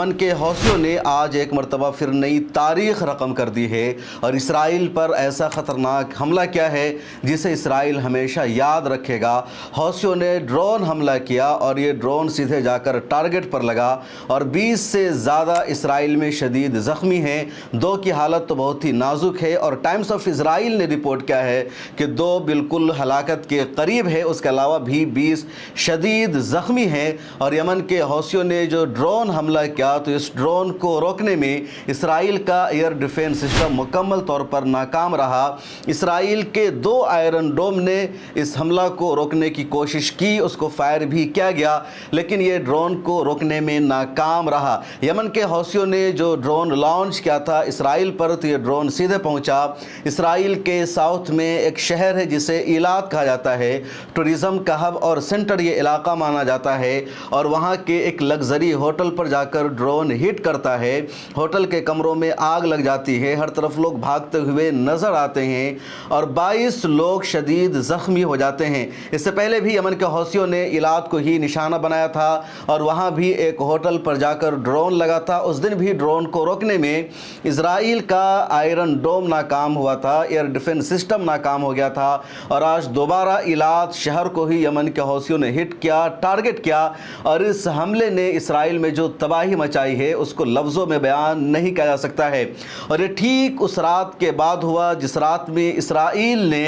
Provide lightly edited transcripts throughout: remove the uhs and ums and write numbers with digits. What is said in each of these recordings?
Yemen के हौसियों ने आज एक मरतबा फिर नई तारीख रकम कर दी है और इसराइल पर ऐसा ख़तरनाक हमला किया है जिसे इसराइल हमेशा याद रखेगा। हौसियों ने ड्रोन हमला किया और ये ड्रोन सीधे जाकर टारगेट पर लगा और 20 से ज़्यादा इसराइल में शदीद ज़ख्मी हैं। 2 की हालत तो बहुत ही नाजुक है और टाइम्स ऑफ इसराइल ने रिपोर्ट किया है कि 2 बिल्कुल हलाकत के करीब है, उसके अलावा भी 20 शदीद ज़ख्मी हैं। और यमन के हौसियों ने जो ड्रोन हमला किया तो इस ड्रोन को रोकने में इसराइल का एयर डिफेंस सिस्टम मुकम्मल तौर पर नाकाम रहा। इसराइल के 2 आयरन डोम ने इस हमला को रोकने की कोशिश की, उसको फायर भी किया गया, लेकिन ये ड्रोन को रोकने में नाकाम रहा। यमन के हौसियों ने जो ड्रोन लॉन्च किया था इसराइल पर, तो ये ड्रोन सीधे पहुंचा इसराइल के साउथ में एक शहर है जिसे ईलात कहा जाता है। टूरिज़म का हब और सेंटर ये इलाका माना जाता है और वहाँ के एक लग्जरी होटल पर जाकर ड्रोन हिट करता है। होटल के कमरों में आग लग जाती है, हर तरफ लोग भागते हुए नजर आते हैं और 22 लोग शदीद ज़ख्मी हो जाते हैं। इससे पहले भी यमन के हौसियों ने इलात को ही निशाना बनाया था और वहाँ भी एक होटल पर जाकर ड्रोन लगा था। उस दिन भी ड्रोन को रोकने में इजराइल का आयरन डोम नाकाम हुआ था, एयर डिफेंस सिस्टम नाकाम हो गया था और आज दोबारा इलात शहर को ही यमन के हौसियों ने हिट किया, टारगेट किया और इस हमले ने इसराइल में जो तबाही मचाई है उसको लफ्ज़ों में बयान नहीं किया जा सकता है। और ये ठीक उस रात के बाद हुआ जिस रात में इसराइल ने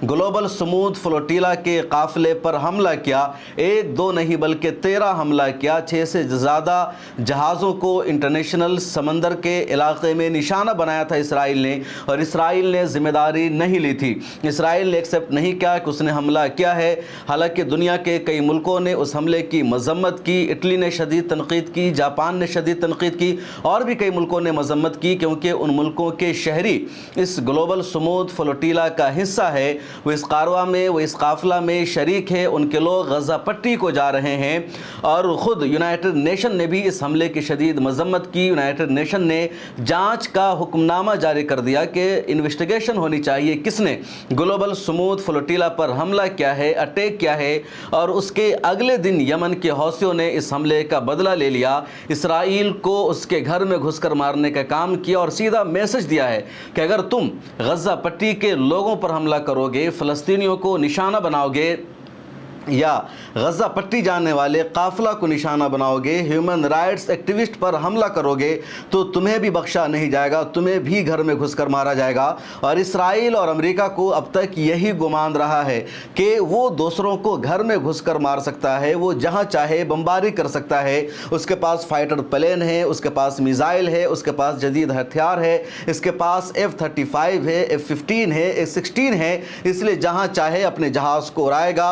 ग्लोबल समूद फ्लोटीला के काफ़िले पर हमला किया। 1-2 नहीं बल्कि 13 हमला किया। 6 से ज़्यादा जहाज़ों को इंटरनेशनल समंदर के इलाके में निशाना बनाया था इसराइल ने और इसराइल ने ज़िम्मेदारी नहीं ली थी। इसराइल ने एक्सेप्ट नहीं किया कि उसने हमला किया है। हालांकि दुनिया के कई मुल्कों ने उस हमले की मजम्मत की। इटली ने शदीद तनकीद की, जापान ने शदीद तनकीद की और भी कई मुल्कों ने मजम्मत की, क्योंकि उन मुल्कों के शहरी इस ग्लोबल समूद फ्लोटीला का हिस्सा है। वो इस कारवा में, वो इस काफ़िला में शरीक है। उनके लोग गज़ा पट्टी को जा रहे हैं और ख़ुद यूनाइटेड नेशन ने भी इस हमले की शदीद मजम्मत की। यूनाइटेड नेशन ने जांच का हुक्मनामा जारी कर दिया कि इन्वेस्टिगेशन होनी चाहिए, किसने ग्लोबल समूद फ्लोटीला पर हमला किया है, अटैक किया है। और उसके अगले दिन यमन के हौसियों ने इस हमले का बदला ले लिया। इसराइल को उसके घर में घुसकर मारने का काम किया और सीधा मैसेज दिया है कि अगर तुम गज़ा पट्टी के लोगों पर हमला करोगे, फ़लस्तीनियों को निशाना बनाओगे या गज़ा पट्टी जाने वाले काफ़िला को निशाना बनाओगे, ह्यूमन राइट्स एक्टिविस्ट पर हमला करोगे, तो तुम्हें भी बख्शा नहीं जाएगा, तुम्हें भी घर में घुसकर मारा जाएगा। और इसराइल और अमेरिका को अब तक यही गुमान रहा है कि वो दूसरों को घर में घुसकर मार सकता है, वो जहां चाहे बमबारी कर सकता है। उसके पास फाइटर प्लेन है, उसके पास मिसाइल है, उसके पास जदीद हथियार है, इसके पास F-35 है, F-15 है, F-16 है। इसलिए जहां चाहे अपने जहाज़ को उड़ाएगा,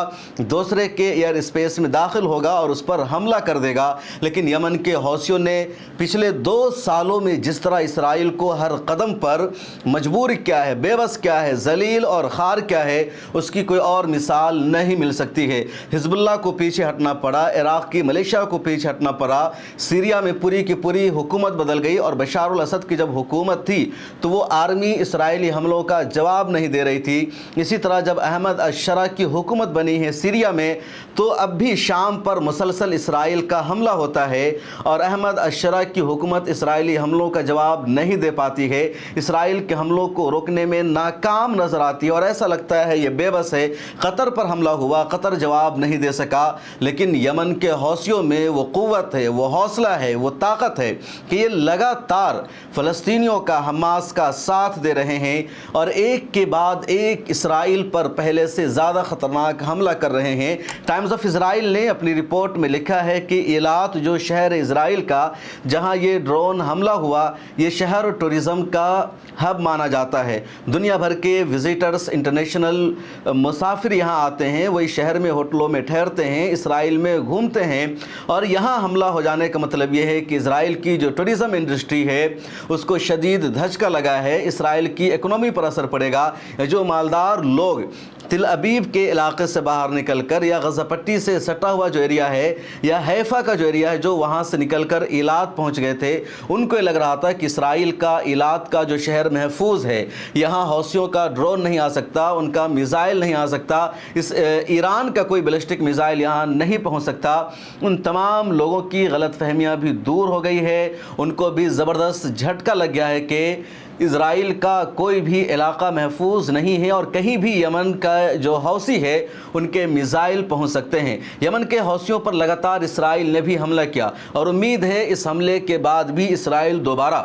दूसरे के एयर स्पेस में दाखिल होगा और उस पर हमला कर देगा। लेकिन यमन के हौसियों ने पिछले 2 सालों में जिस तरह इसराइल को हर कदम पर मजबूर किया है, बेबस किया है, जलील और खार किया है, उसकी कोई और मिसाल नहीं मिल सकती है। हिजबुल्लाह को पीछे हटना पड़ा, इराक की मलेशिया को पीछे हटना पड़ा, सीरिया में पूरी की पूरी हुकूमत बदल गई और बशार अल असद की जब हुकूमत थी तो वो आर्मी इसराइली हमलों का जवाब नहीं दे रही थी। इसी तरह जब अहमद अशरा की हुकूमत बनी है सीरिया में, तो अब भी शाम पर मुसलसल इसराइल का हमला होता है और अहमद अशरा की हुकूमत इसराइली हमलों का जवाब नहीं दे पाती है, इसराइल के हमलों को रोकने में नाकाम नजर आती है और ऐसा लगता है ये बेबस है। कतर पर हमला हुआ, कतर जवाब नहीं दे सका, लेकिन यमन के हौसियों में वो क़ुव्वत है, वो हौसला है, वो ताकत है कि ये लगातार फ़लस्तीनियों का, हमास का साथ दे रहे हैं और एक के बाद एक इसराइल पर पहले से ज़्यादा ख़तरनाक हमला कर रहे हैं। टाइम्स ऑफ इसराइल ने अपनी रिपोर्ट में लिखा है कि इलात जो शहर इसराइल का जहां ये ड्रोन हमला हुआ, ये शहर टूरिज़म का हब माना जाता है। दुनिया भर के विजिटर्स, इंटरनेशनल मुसाफिर यहाँ आते हैं, वही शहर में होटलों में ठहरते हैं, इसराइल में घूमते हैं और यहाँ हमला हो जाने का मतलब ये है कि इसराइल की जो टूरिज़म इंडस्ट्री है उसको शदीद धचका लगा है, इसराइल की इकोनॉमी पर असर पड़ेगा। जो मालदार लोग तिल अबीब के इलाके से बाहर निकल कर, या गज़ा पट्टी से सटा हुआ जो एरिया है या हैफा का जो एरिया है, जो वहाँ से निकल कर इलात पहुँच गए थे, उनको ये लग रहा था कि इसराइल का इलात का जो शहर महफूज है, यहाँ हौसियों का ड्रोन नहीं आ सकता, उनका मिसाइल नहीं आ सकता, इस ईरान का कोई बैलिस्टिक मिसाइल यहाँ नहीं पहुँच सकता। उन तमाम लोगों की गलतफहमियाँ भी दूर हो गई है। उनको भी ज़बरदस्त झटका लग गया है कि इज़राइल का कोई भी इलाका महफूज नहीं है और कहीं भी यमन का जो हौसी है उनके मिसाइल पहुंच सकते हैं। यमन के हौसियों पर लगातार इज़राइल ने भी हमला किया और उम्मीद है इस हमले के बाद भी इज़राइल दोबारा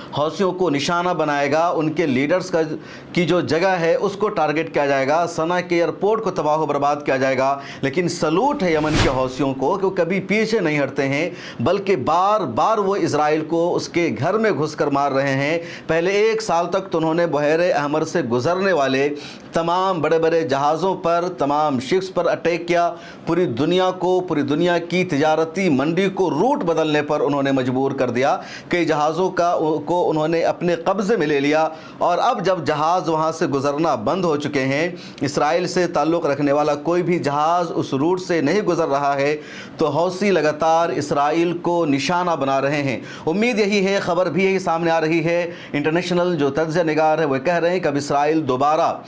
हौसियों को निशाना बनाएगा, उनके लीडर्स की जो जगह है उसको टारगेट किया जाएगा, सना के एयरपोर्ट को तबाह बर्बाद किया जाएगा। लेकिन सलूट है यमन के हौसियों को कि वो कभी पीछे नहीं हटते हैं, बल्कि बार बार वो इज़राइल को उसके घर में घुसकर मार रहे हैं। पहले 1 साल तक तो उन्होंने बहरे अहमर से गुजरने वाले तमाम बड़े बड़े जहाज़ों पर, तमाम शिप्स पर अटैक किया। पूरी दुनिया को, पूरी दुनिया की तिजारती मंडी को रूट बदलने पर उन्होंने मजबूर कर दिया। कई जहाज़ों को उन्होंने अपने कब्ज़े में ले लिया और अब जब जहाज़ वहाँ से गुज़रना बंद हो चुके हैं, इसराइल से ताल्लुक़ रखने वाला कोई भी जहाज़ उस रूट से नहीं गुज़र रहा है, तो हौसी लगातार इसराइल को निशाना बना रहे हैं। उम्मीद यही है, ख़बर भी यही सामने आ रही है, इंटरनेशनल जो तज्ज़िया निगार है वो कह रहे हैं कि अब इसराइल दोबारा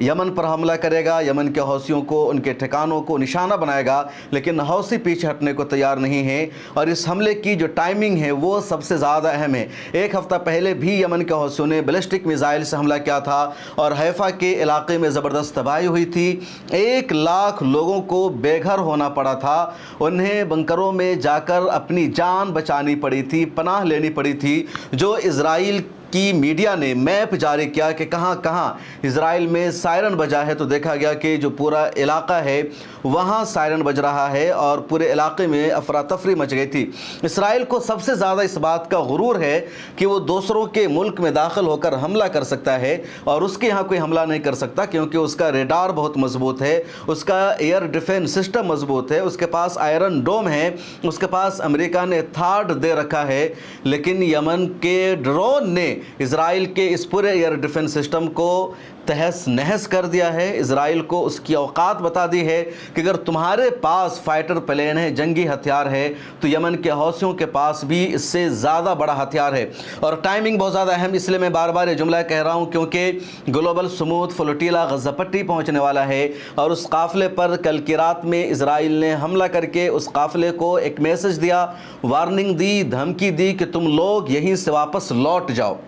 यमन पर हमला करेगा, यमन के हौसियों को, उनके ठिकानों को निशाना बनाएगा। लेकिन हौसी पीछे हटने को तैयार नहीं है और इस हमले की जो टाइमिंग है वो सबसे ज़्यादा अहम है। 1 हफ़्ता पहले भी यमन के हौसियों ने बैलिस्टिक मिसाइल से हमला किया था और हैफा के इलाके में ज़बरदस्त तबाही हुई थी। 1 लाख लोगों को बेघर होना पड़ा था, उन्हें बंकरों में जाकर अपनी जान बचानी पड़ी थी, पनाह लेनी पड़ी थी। जो इज़राइल की मीडिया ने मैप जारी किया कि कहाँ कहाँ इज़राइल में सायरन बजा है, तो देखा गया कि जो पूरा इलाका है वहाँ सायरन बज रहा है और पूरे इलाके में अफरा तफरी मच गई थी। इसराइल को सबसे ज़्यादा इस बात का गुरूर है कि वो दूसरों के मुल्क में दाखिल होकर हमला कर सकता है और उसके यहाँ कोई हमला नहीं कर सकता, क्योंकि उसका रेडार बहुत मजबूत है, उसका एयर डिफेंस सिस्टम मजबूत है, उसके पास आयरन डोम है, उसके पास अमेरिका ने थार्ड दे रखा है। लेकिन यमन के ड्रोन ने इज़राइल के इस पूरे एयर डिफेंस सिस्टम को तहस नहस कर दिया है। इज़राइल को उसकी औकात बता दी है कि अगर तुम्हारे पास फाइटर प्लेन है, जंगी हथियार है, तो यमन के हौसियों के पास भी इससे ज़्यादा बड़ा हथियार है। और टाइमिंग बहुत ज़्यादा अहम, इसलिए मैं बार बार ये जुमला कह रहा हूँ, क्योंकि ग्लोबल समूद फ्लोटीला गज़ा पट्टी पहुँचने वाला है और उस काफ़िले पर कल की रात में इज़राइल ने हमला करके उस काफ़िले को एक मैसेज दिया, वार्निंग दी, धमकी दी कि तुम लोग यहीं से वापस लौट जाओ।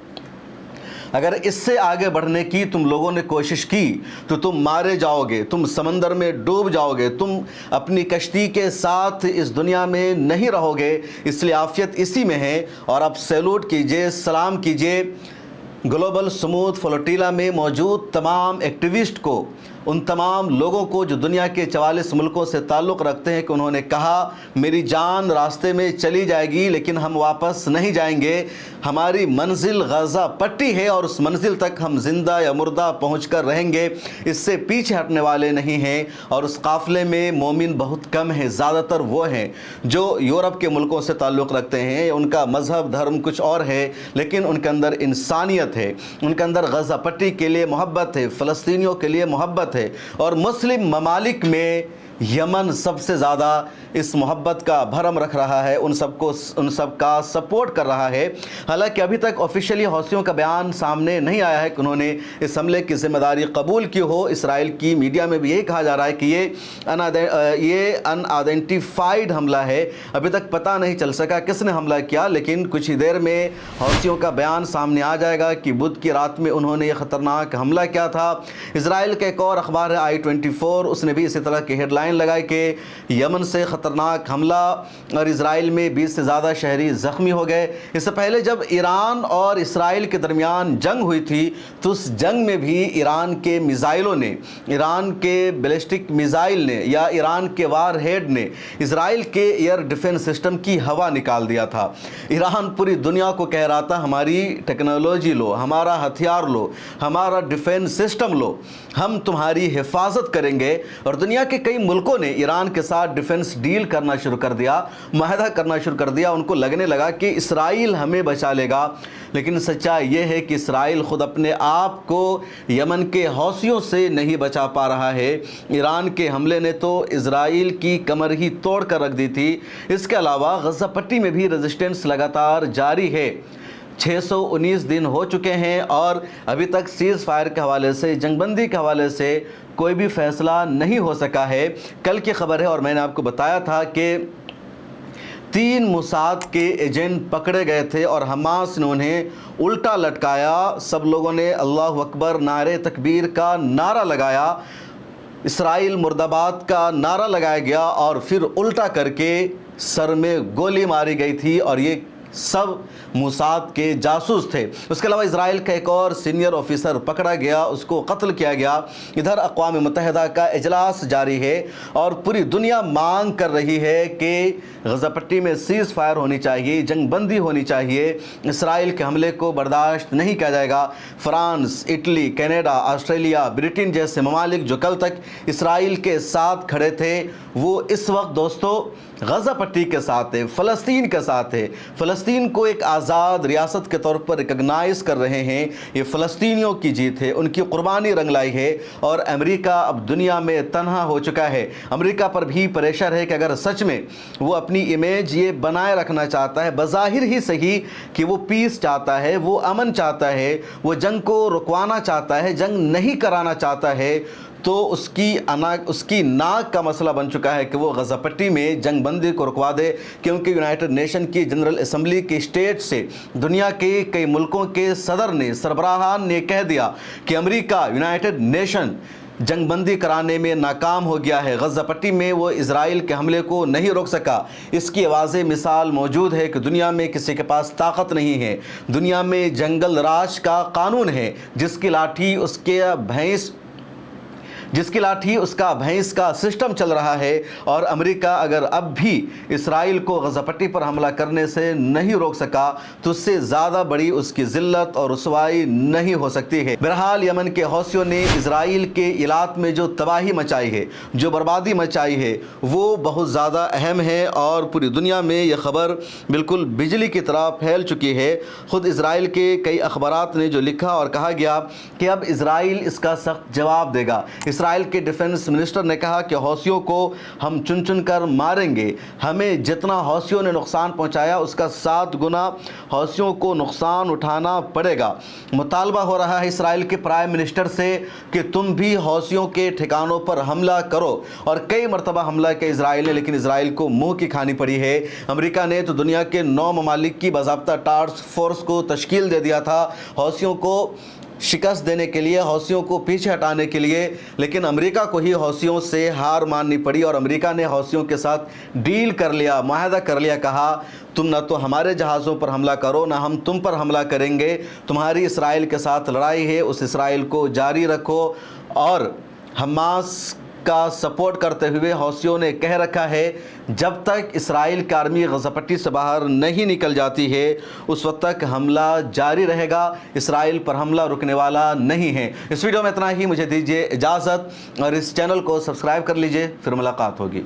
अगर इससे आगे बढ़ने की तुम लोगों ने कोशिश की तो तुम मारे जाओगे, तुम समंदर में डूब जाओगे, तुम अपनी कश्ती के साथ इस दुनिया में नहीं रहोगे। इसलिए आफियत इसी में है। और आप सैल्यूट कीजिए, सलाम कीजिए ग्लोबल समूद फ्लोटीला में मौजूद तमाम एक्टिविस्ट को, उन तमाम लोगों को जो दुनिया के 44 मुल्कों से ताल्लुक़ रखते हैं, कि उन्होंने कहा मेरी जान रास्ते में चली जाएगी लेकिन हम वापस नहीं जाएंगे, हमारी मंजिल गज़ा पट्टी है और उस मंजिल तक हम ज़िंदा या मुर्दा पहुँच कर रहेंगे, इससे पीछे हटने वाले नहीं हैं। और उस काफ़िले में मोमिन बहुत कम हैं, ज़्यादातर वो हैं जो यूरोप के मुल्कों से ताल्लुक़ रखते हैं, उनका मज़हब धर्म कुछ और है, लेकिन उनके अंदर इंसानियत है, उनके अंदर गज़ा पट्टी के लिए मोहब्बत है, फ़लस्तीनियों के लिए मोहब्बत है। और मुस्लिम ममालिक में यमन सबसे ज़्यादा इस मोहब्बत का भरम रख रहा है, उन सब का सपोर्ट कर रहा है। हालांकि अभी तक ऑफिशियली हौसियों का बयान सामने नहीं आया है कि उन्होंने इस हमले की जिम्मेदारी कबूल की हो। इसराइल की मीडिया में भी यही कहा जा रहा है कि ये अनआइडेंटिफाइड हमला है, अभी तक पता नहीं चल सका किसने हमला किया। लेकिन कुछ ही देर में हौसियों का बयान सामने आ जाएगा कि बुध की रात में उन्होंने ये ख़तरनाक हमला किया था। इसराइल का एक और अखबार है i24, उसने भी इसी तरह की हेडलाइन लगाई कि यमन से ख़तरनाक हमला और इज़राइल में 20 से ज़्यादा शहरी ज़ख्मी हो गए। इससे पहले जब ईरान और इसराइल के दरमियान जंग हुई थी तो उस जंग में भी ईरान के मिज़ाइलों ने, ईरान के बैलिस्टिक मिज़ाइल ने या ईरान के वार हेड ने इज़राइल के एयर डिफेंस सिस्टम की हवा निकाल दिया था। ईरान पूरी दुनिया को कह रहा था हमारी टेक्नोलॉजी लो, हमारा हथियार लो, हमारा डिफेंस सिस्टम लो, हम तुम्हारी हिफाजत करेंगे। और दुनिया के कई मुल्कों ने ईरान के साथ डिफेंस डील करना शुरू कर दिया, माहदा करना शुरू कर दिया। उनको लगने लगा कि इसराइल हमें बचा लेगा, लेकिन सच्चाई ये है कि इसराइल ख़ुद अपने आप को यमन के हौसियों से नहीं बचा पा रहा है। ईरान के हमले ने तो इसराइल की कमर ही तोड़ कर रख दी थी। इसके अलावा गज़ा पट्टी में भी रेजिस्टेंस लगातार जारी है। 619 दिन हो चुके हैं और अभी तक सीज़ फायर के हवाले से, जंगबंदी के हवाले से कोई भी फ़ैसला नहीं हो सका है। कल की खबर है और मैंने आपको बताया था कि 3 मोसाद के एजेंट पकड़े गए थे और हमास ने उन्हें उल्टा लटकाया। सब लोगों ने अल्लाह अकबर नारे तकबीर का नारा लगाया, इसराइल मुर्दाबाद का नारा लगाया गया और फिर उल्टा करके सर में गोली मारी गई थी और ये सब मोसाद के जासूस थे। उसके अलावा इजराइल का एक और सीनियर ऑफिसर पकड़ा गया, उसको कत्ल किया गया। इधर अक़वाम मुत्तहिदा का इजलास जारी है और पूरी दुनिया मांग कर रही है कि गज़ा पट्टी में सीज़ फायर होनी चाहिए, जंग बंदी होनी चाहिए। इसराइल के हमले को बर्दाश्त नहीं किया जाएगा। France, Italy, Canada, Australia, Britain जैसे ममालिक जो कल तक इसराइल के साथ खड़े थे, वो इस वक्त दोस्तों गज़ा पट्टी के साथ है, फ़लस्तीन के साथ है। फ़लस्तीन को एक आज़ाद रियासत के तौर पर रिकग्नाइज़ कर रहे हैं। ये फ़लस्तीनियों की जीत है, उनकी कुर्बानी रंग लाई है और अमेरिका अब दुनिया में तन्हा हो चुका है। अमेरिका पर भी प्रेशर है कि अगर सच में वो अपनी इमेज ये बनाए रखना चाहता है, बज़ाहिर ही सही कि वो पीस चाहता है, वो अमन चाहता है, वो जंग को रुकवाना चाहता है, जंग नहीं कराना चाहता है, तो उसकी नाक का मसला बन चुका है कि वो गज़ा पट्टी में जंग बंदी को रुकवा दे। क्योंकि यूनाइटेड नेशन की जनरल असम्बली के स्टेट से दुनिया के कई मुल्कों के सदर ने, सरबराहान ने कह दिया कि अमेरिका, यूनाइटेड नेशन जंग बंदी कराने में नाकाम हो गया है। गज़ा पट्टी में वो इसराइल के हमले को नहीं रोक सका। इसकी वाज़ेह मिसाल मौजूद है कि दुनिया में किसी के पास ताकत नहीं है। दुनिया में जंगल राज का कानून है, जिसकी लाठी उसका भैंस का सिस्टम चल रहा है। और अमेरिका अगर अब भी इसराइल को गज़ा पट्टी पर हमला करने से नहीं रोक सका तो उससे ज़्यादा बड़ी उसकी ज़िल्लत और रुसवाई नहीं हो सकती है। बहरहाल यमन के हौसियों ने इसराइल के इलाक़ में जो तबाही मचाई है, जो बर्बादी मचाई है, वो बहुत ज़्यादा अहम है और पूरी दुनिया में यह ख़बर बिल्कुल बिजली की तरह फैल चुकी है। ख़ुद इसराइल के कई अखबारात ने जो लिखा और कहा गया कि अब इसराइल इसका सख्त जवाब देगा। इसराइल के डिफेंस मिनिस्टर ने कहा कि हौसियों को हम चुन चुन कर मारेंगे। हमें जितना हौसियों ने नुकसान पहुंचाया उसका 7 गुना हौसियों को नुकसान उठाना पड़ेगा। मुतालबा हो रहा है इसराइल के प्राइम मिनिस्टर से कि तुम भी हौसियों के ठिकानों पर हमला करो। और कई मरतबा हमला किया इसराइल ने, लेकिन इसराइल को मुंह की खानी पड़ी है। अमेरिका ने तो दुनिया के 9 ममालिक की बाज़ाब्ता टास्क फोर्स को तश्कील दे दिया था हौसियों को शिकस्त देने के लिए, हौसियों को पीछे हटाने के लिए, लेकिन अमेरिका को ही हौसियों से हार माननी पड़ी और अमेरिका ने हौसियों के साथ डील कर लिया, माहदा कर लिया। कहा तुम ना तो हमारे जहाज़ों पर हमला करो, ना हम तुम पर हमला करेंगे। तुम्हारी इसराइल के साथ लड़ाई है, उस इसराइल को जारी रखो। और हमास का सपोर्ट करते हुए हौसियों ने कह रखा है जब तक इसराइल की आर्मी गज़ा पट्टी से बाहर नहीं निकल जाती है उस वक्त तक हमला जारी रहेगा। इसराइल पर हमला रुकने वाला नहीं है। इस वीडियो में इतना ही, मुझे दीजिए इजाज़त और इस चैनल को सब्सक्राइब कर लीजिए। फिर मुलाकात होगी।